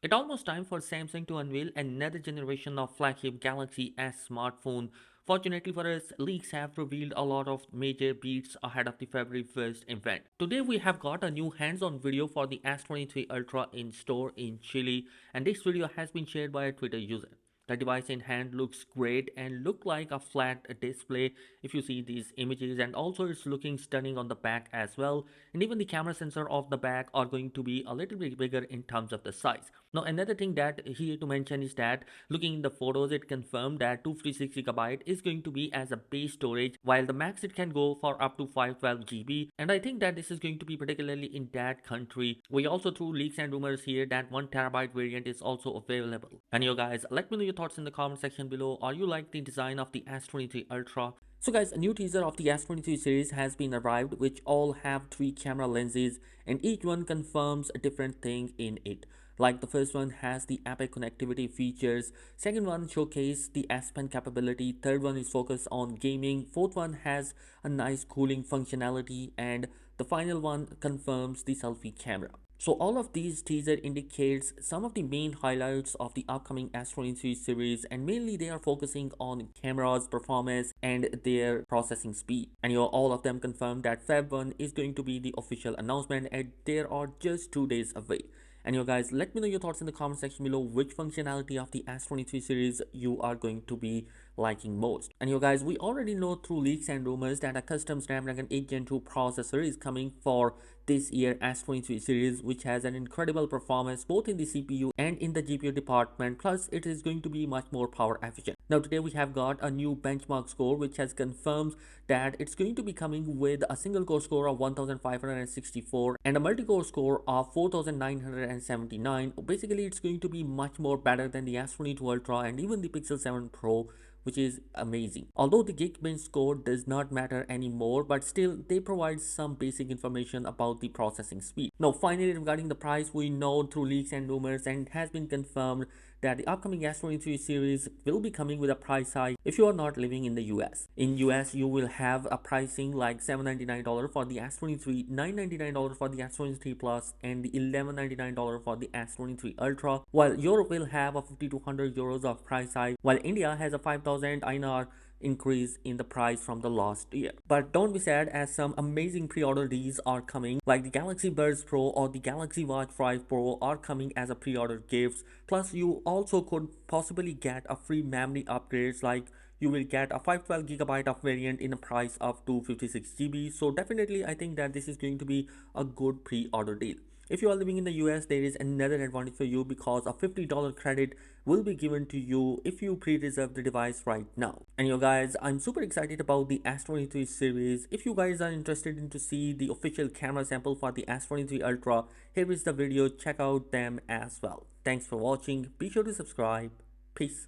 It's almost time for Samsung to unveil another generation of flagship Galaxy S smartphone. Fortunately for us, leaks have revealed a lot of major beats ahead of the February 1st event. Today we have got a new hands-on video for the S23 Ultra in store in Chile, and this video has been shared by a Twitter user. The device in hand looks great and look like a flat display if you see these images, and also it's looking stunning on the back as well, and even the camera sensor of the back are going to be a little bit bigger in terms of the size. Now another thing that here to mention is that looking in the photos, it confirmed that 256 GB is going to be as a base storage, while the max it can go for up to 512 GB, and I think that this is going to be particularly in that country. We also threw leaks and rumors here that 1 TB variant is also available. And you guys, let me know your thoughts in the comment section below. Are you like the design of the S23 Ultra? So guys, a new teaser of the S23 series has been arrived, which all have 3 camera lenses and each one confirms a different thing in it. Like the first one has the epic connectivity features, second one showcase the S Pen capability, third one is focused on gaming, fourth one has a nice cooling functionality, and the final one confirms the selfie camera. So all of these teaser indicates some of the main highlights of the upcoming S23 series, and mainly they are focusing on cameras, performance and their processing speed. And all of them confirmed that Feb 1 is going to be the official announcement, and there are just 2 days away. And guys, let me know your thoughts in the comment section below, which functionality of the S23 series you are going to be liking most. And guys, we already know through leaks and rumors that a custom Snapdragon 8 Gen 2 processor is coming for this year S23 series, which has an incredible performance both in the CPU and in the GPU department, plus it is going to be much more power efficient. Now today we have got a new benchmark score which has confirmed that it's going to be coming with a single core score of 1564 and a multi-core score of 4979. Basically it's going to be much more better than the S22 Ultra and even the Pixel 7 Pro, which is amazing. Although the Geekbench score does not matter anymore, but still they provide some basic information about the processing speed. Now finally, regarding the price, we know through leaks and rumors and it has been confirmed that the upcoming S23 series will be coming with a price hike if you are not living in the US. In US, you will have a pricing like $799 for the S23, $999 for the S23 Plus, and the $1199 for the S23 Ultra, while Europe will have a 5200 euros of price hike, while India has a 5000 INR increase in the price from the last year. But don't be sad, as some amazing pre-order deals are coming, like the Galaxy Buds Pro or the Galaxy Watch 5 Pro are coming as a pre-order gifts. Plus you also could possibly get a free memory upgrades, like you will get a 512 GB of variant in a price of 256 GB. So definitely I think that this is going to be a good pre-order deal. If you are living in the US, there is another advantage for you because a $50 credit will be given to you if you pre-reserve the device right now. And guys, I'm super excited about the S23 series. If you guys are interested in to see the official camera sample for the S23 Ultra, here is the video, check out them as well. Thanks for watching, be sure to subscribe, peace.